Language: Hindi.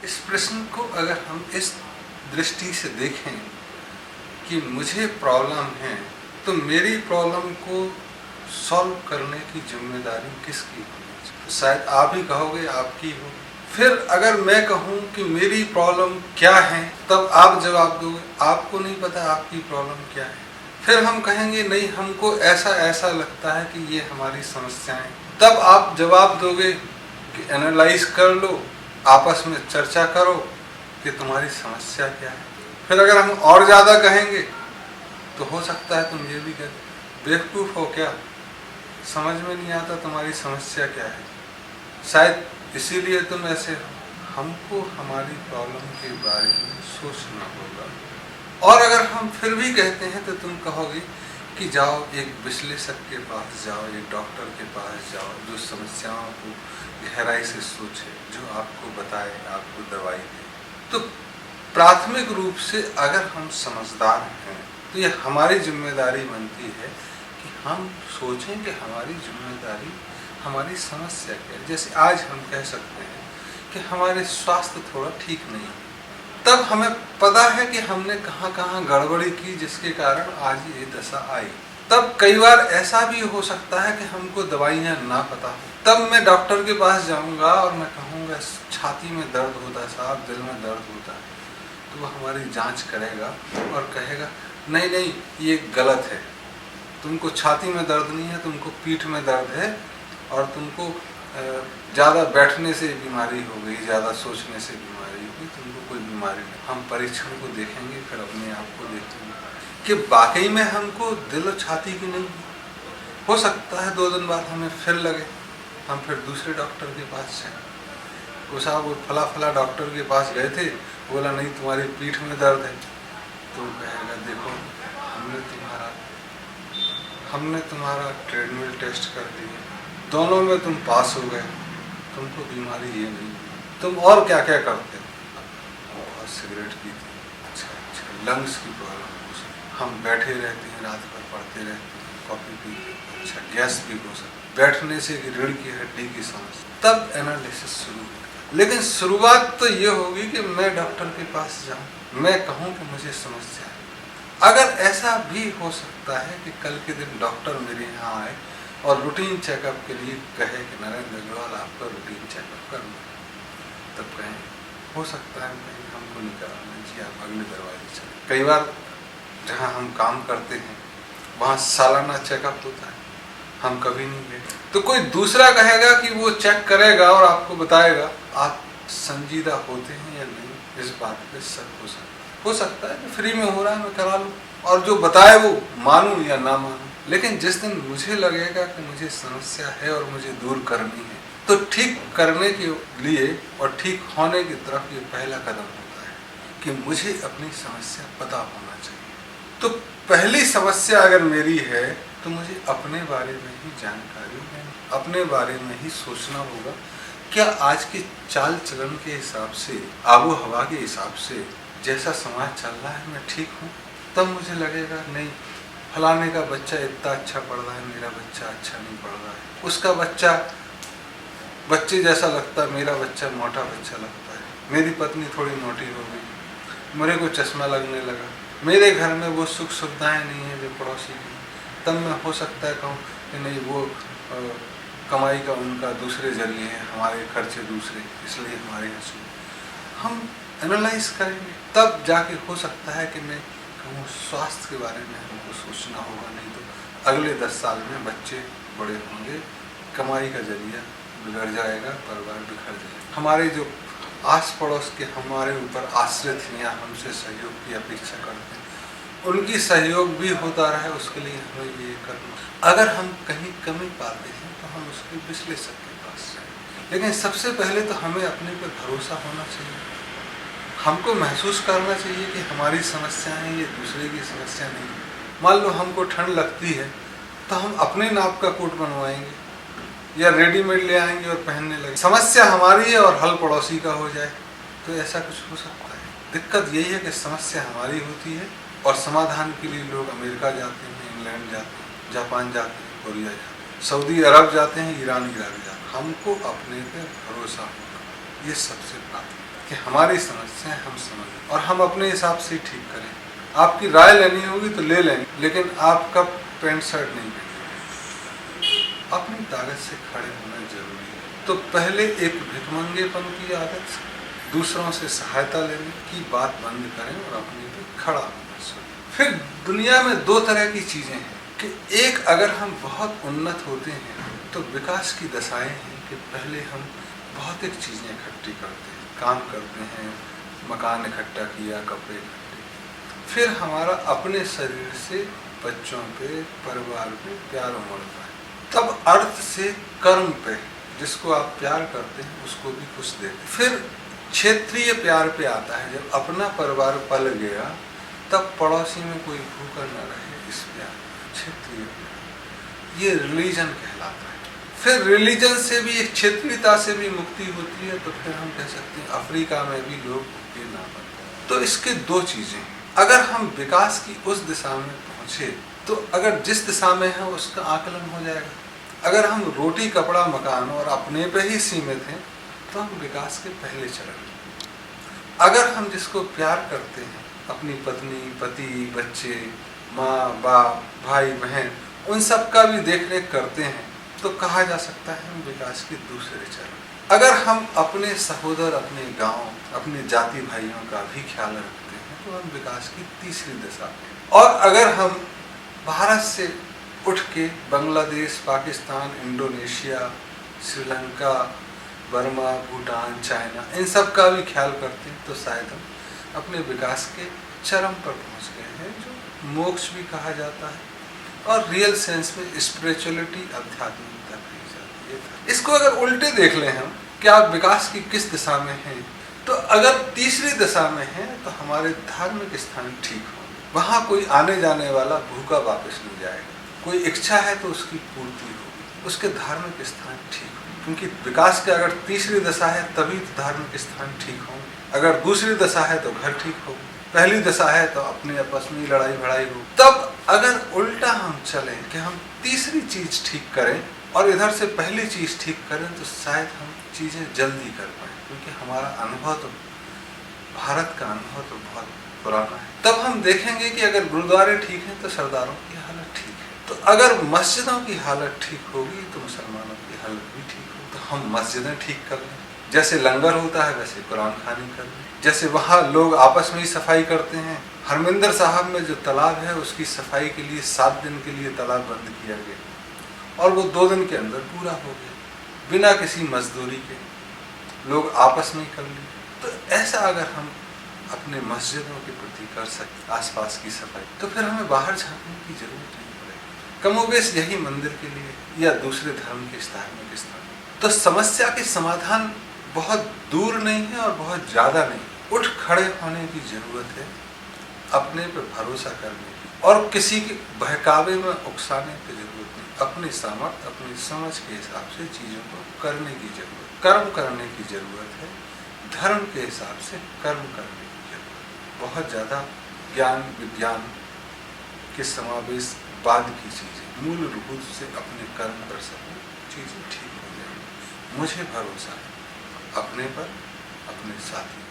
इस प्रश्न को अगर हम इस दृष्टि से देखें कि मुझे प्रॉब्लम है, तो मेरी प्रॉब्लम को सॉल्व करने की जिम्मेदारी किसकी होनी चाहिए? तो शायद आप ही कहोगे आपकी हो। फिर अगर मैं कहूँ कि मेरी प्रॉब्लम क्या है, तब आप जवाब दोगे आपको नहीं पता आपकी प्रॉब्लम क्या है। फिर हम कहेंगे नहीं, हमको ऐसा ऐसा लगता है कि ये हमारी समस्याएं। तब आप जवाब दोगे कि एनालाइज कर लो, आपस में चर्चा करो कि तुम्हारी समस्या क्या है। फिर अगर हम और ज़्यादा कहेंगे तो हो सकता है तुम ये भी कहे बेवकूफ़ हो क्या, समझ में नहीं आता तुम्हारी समस्या क्या है, शायद इसीलिए तुम ऐसे हो। हमको हमारी प्रॉब्लम के बारे में सोचना होगा। और अगर हम फिर भी कहते हैं तो तुम कहोगे कि जाओ एक विश्लेषक के पास जाओ, एक डॉक्टर के पास जाओ जो समस्याओं को गहराई से सोचे, जो आपको बताए, आपको दवाई दे। तो प्राथमिक रूप से अगर हम समझदार हैं तो ये हमारी जिम्मेदारी बनती है कि हम सोचें कि हमारी जिम्मेदारी, हमारी समस्या क्या है। जैसे आज हम कह सकते हैं कि हमारे स्वास्थ्य थोड़ा ठीक नहीं है, तब हमें पता है कि हमने कहाँ कहाँ गड़बड़ी की जिसके कारण आज ये दशा आई। तब कई बार ऐसा भी हो सकता है कि हमको दवाइयाँ ना पता हो, तब मैं डॉक्टर के पास जाऊँगा और मैं कहूँगा छाती में दर्द होता है साहब, दिल में दर्द होता है, तो वो हमारी जांच करेगा और कहेगा नहीं नहीं ये गलत है, तुमको छाती में दर्द नहीं है, तुमको पीठ में दर्द है और तुमको ज़्यादा बैठने से बीमारी हो गई, ज़्यादा सोचने से बीमारी हो गई, तुमको कोई बीमारी नहीं। हम परीक्षण को देखेंगे, फिर अपने आप को देखेंगे कि वाकई में हमको दिल और छाती की नहीं हो सकता है 2 दिन बाद हमें फिर लगे, हम फिर दूसरे डॉक्टर के पास जाएँ। वो साहब वो फला डॉक्टर के पास गए थे, बोला नहीं तुम्हारी पीठ में दर्द है, तो कहेगा देखो हमने तुम्हारा ट्रेडमिल टेस्ट कर दिया, दोनों में तुम पास हो गए, तुमको बीमारी ये नहीं, तुम और क्या क्या करते हो, बहुत सिगरेट पीते, अच्छा लंग्स की प्रॉब्लम हो सकती, हम बैठे रहते हैं रात भर पढ़ते रहते हैं, कॉफ़ी पीते, अच्छा गैस भी हो सकती, बैठने से रीढ़ की हड्डी की समस्या। तब एनालिसिस शुरू होगा। लेकिन शुरुआत तो ये होगी कि मैं डॉक्टर के पास जाऊँ, मैं कहूँ कि मुझे समस्या है। अगर ऐसा भी हो सकता है कि कल के दिन डॉक्टर मेरे यहाँ आए और रूटीन चेकअप के लिए कहे कि नरेंद्र अग्रवाल आपका रूटीन चेकअप करना, तब कहें हो सकता है कहीं हमको नहीं कराना जी, आप अगले दरवाजे चलें। कई बार जहाँ हम काम करते हैं वहाँ सालाना चेकअप होता है, हम कभी नहीं गए, तो कोई दूसरा कहेगा कि वो चेक करेगा और आपको बताएगा आप संजीदा होते हैं या नहीं, इस बात पे शक हो सकता है कि फ्री में हो रहा है मैं करा लूँ और जो बताए वो मानूं या ना मानूं। लेकिन जिस दिन मुझे लगेगा कि मुझे समस्या है और मुझे दूर करनी है, तो ठीक करने के लिए और ठीक होने की तरफ ये पहला कदम होता है कि मुझे अपनी समस्या पता होना चाहिए। तो पहली समस्या अगर मेरी है तो मुझे अपने बारे में ही जानकारी लेनी, अपने बारे में ही सोचना होगा, क्या आज के चाल चलन के हिसाब से, आबो हवा के हिसाब से जैसा समाज चल रहा है मैं ठीक हूँ? तब मुझे लगेगा नहीं, फलाने का बच्चा इतना अच्छा पढ़ रहा है, मेरा बच्चा अच्छा नहीं पढ़ रहा है, उसका बच्चा बच्चे जैसा लगता है, मेरा बच्चा मोटा बच्चा लगता है, मेरी पत्नी थोड़ी मोटी हो गई, मेरे को चश्मा लगने लगा, मेरे घर में वो सुख सुविधाएँ नहीं है जो पड़ोसी की। तब मैं हो सकता है कहूँ कि नहीं वो कमाई का उनका दूसरे जरिए है, हमारे खर्चे दूसरे, इसलिए हमारे यहाँ हम एनालाइज करेंगे, तब जाके हो सकता है कि मैं कहूँ स्वास्थ्य के बारे में हमको सोचना होगा, नहीं तो अगले 10 साल में बच्चे बड़े होंगे, कमाई का जरिया बिगड़ जाएगा, परिवार बिखर जाएगा, हमारे जो आस पड़ोस के हमारे ऊपर आश्रित हैं या हमसे सहयोग की अपेक्षा करते हैं, उनकी सहयोग भी होता रहे, उसके लिए हमें ये करना। अगर हम कहीं कमी पाते हैं तो हम उसके विश्लेषक के पास जाएं, लेकिन सबसे पहले तो हमें अपने पर भरोसा होना चाहिए, हमको महसूस करना चाहिए कि हमारी समस्याएं ये दूसरे की समस्या नहीं है। मान लो हमको ठंड लगती है तो हम अपने नाप का कोट बनवाएंगे या रेडीमेड ले आएंगे और पहनने लगे, समस्या हमारी है और हल पड़ोसी का हो जाए, तो ऐसा कुछ हो सकता है। दिक्कत यही है कि समस्या हमारी होती है और समाधान के लिए लोग अमेरिका जाते हैं, इंग्लैंड जाते हैं, जापान जाते हैं, कोरिया जाते हैं, सऊदी अरब जाते हैं, ईरान इराक जाते हैं। हमको अपने पे भरोसा होगा, ये सबसे प्राथमिक कि हमारी समस्याएं हम समझें और हम अपने हिसाब से ठीक करें। आपकी राय लेनी होगी तो ले लेंगे, लेकिन आपका पैंट शर्ट नहीं पहनेंगे। अपनी ताकत से खड़े होना जरूरी है। तो पहले एक भिखमंगेपन की आदत से, दूसरों से सहायता लेने की बात बंद करें और अपने पे खड़ा होना शुरू। फिर दुनिया में दो तरह की चीजें हैं कि एक, अगर हम बहुत उन्नत होते हैं तो विकास की दशाएं हैं कि पहले हम भौतिक चीजें इकट्ठी करते हैं, काम करते हैं, मकान इकट्ठा किया, कपड़े इकट्ठे, फिर हमारा अपने शरीर से बच्चों पे, परिवार पे प्यार उमड़ता है। तब अर्थ से कर्म पे, जिसको आप प्यार करते हैं उसको भी कुछ देते। फिर क्षेत्रीय प्यार पे आता है, जब अपना परिवार पल गया तब पड़ोसी में कोई भूखा न रहे, इस प्यार, क्षेत्रीय प्यार, ये रिलीजन कहलाता है। फिर रिलीजन से भी, एक क्षेत्रीयता से भी मुक्ति होती है, तो फिर हम कह सकते हैं अफ्रीका में भी लोग भूखे ना मरें। तो इसके दो चीजें, अगर हम विकास की उस दिशा में पहुंचे तो अगर जिस दिशा में है उसका आकलन हो जाएगा। अगर हम रोटी, कपड़ा, मकान और अपने पे ही सीमित हैं तो हम विकास के पहले चरण में। अगर हम जिसको प्यार करते हैं, अपनी पत्नी, पति, बच्चे, माँ, बाप, भाई, बहन, उन सब का भी देख रेख करते हैं तो कहा जा सकता है हम विकास के दूसरे चरण। अगर हम अपने सहोदर, अपने गांव, अपने जाति भाइयों का भी ख्याल रखते हैं तो हम विकास की तीसरी दिशा में। और अगर हम भारत से उठ के Bangladesh, Pakistan, Indonesia, Sri Lanka, Burma, Bhutan, China, इन सब का भी ख्याल करते हैं तो शायद हम अपने विकास के चरम पर पहुंच गए हैं, जो मोक्ष भी कहा जाता है और रियल सेंस में स्पिरिचुअलिटी, आध्यात्मिकता कही जाती है। इसको अगर उल्टे देख लें हम कि आप विकास की किस दिशा में हैं, तो अगर तीसरी दिशा में हैं तो हमारे धार्मिक स्थान ठीक होंगे, वहाँ कोई आने जाने वाला भूखा वापस नहीं जाएगा, कोई इच्छा है तो उसकी पूर्ति होगी, उसके धार्मिक स्थान ठीक होंगे। क्योंकि विकास की अगर तीसरी दशा है तभी तो धार्मिक स्थान ठीक होंगे, अगर दूसरी दशा है तो घर ठीक होगा, पहली दशा है तो अपने आपस में लड़ाई भड़ाई हो। तब अगर उल्टा हम चलें कि हम तीसरी चीज ठीक करें और इधर से पहली चीज ठीक करें तो शायद हम चीजें जल्दी कर पाए, क्योंकि हमारा अनुभव तो, भारत का अनुभव तो बहुत पुराना है। तब हम देखेंगे कि अगर गुरुद्वारे ठीक हैं तो सरदारों की हालत ठीक है, तो अगर मस्जिदों की हालत ठीक होगी तो मुसलमानों की हालत भी ठीक होगी। तो हम मस्जिदें ठीक कर लें, जैसे लंगर होता है वैसे कुरान खानी कर लें, जैसे वहाँ लोग आपस में ही सफाई करते हैं। हरमिंदर साहब में जो तालाब है उसकी सफाई के लिए 7 दिन के लिए तालाब बंद किया गया और वो 2 दिन के अंदर पूरा हो गया, बिना किसी मजदूरी के, लोग आपस में ही कर लिए। तो ऐसा अगर हम अपने मस्जिदों के प्रति कर सकते, आसपास की सफाई, तो फिर हमें बाहर झांकने की जरूरत नहीं पड़ेगी। कमोबेश यही मंदिर के लिए या दूसरे धर्म के धार्मिक स्थान। तो समस्या के समाधान बहुत दूर नहीं है और बहुत ज्यादा नहीं, उठ खड़े होने की जरूरत है, अपने पे भरोसा करने की, और किसी के बहकावे में उकसाने की जरूरत नहीं। अपनी सामर्थ्य, अपनी समझ के हिसाब से चीजों को करने की जरूरत, कर्म करने की जरूरत है, धर्म के हिसाब से कर्म करने की जरूरत। बहुत ज्यादा ज्ञान विज्ञान के समावेश बाद की चीजें, मूल रूप से अपने कर्म कर सकें, चीजें ठीक हो जाएंगी। मुझे भरोसा है अपने पर, अपने साथी